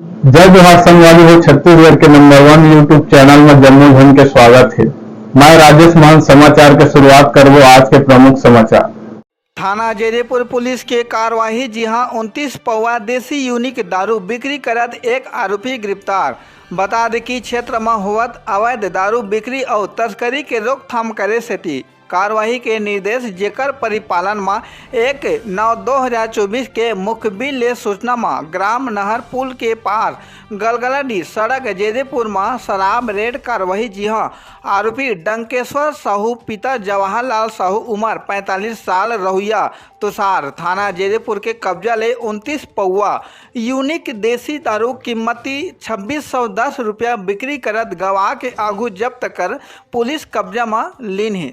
जय जोहार संगवारी हो। छत्तीसगढ़ के नंबर 1 यूट्यूब चैनल में जम्मू झन के स्वागत है। मैं राजेश मान समाचार के शुरुआत करबो आज के प्रमुख समाचार। थाना जयदेपुर पुलिस के कार्रवाई। जी हां, 29 पौवा देसी यूनिक दारू बिक्री करत एक आरोपी गिरफ्तार। बता दें कि क्षेत्र में होवत अवैध दारू बिक्री और तस्करी के रोकथाम करे सेती कार्रवाई के निर्देश, जेकर परिपालन में 1/9/2024 के मुखबिर ले सूचना में ग्राम नहर पुल के पार गलगलाडी सड़क जयदेपुर में शराब रेड कार्रवाई। जी हां, आरोपी डंकेश्वर साहू पिता जवाहरलाल साहू उम्र 45 साल रहुइया तुषार थाना जयदेपुर के कब्जा ले 29 पौवा यूनिक देसी दारू कीमती 2610 रुपया बिक्री करत गवाह के आगू जब्त कर पुलिस कब्जा में लीन है।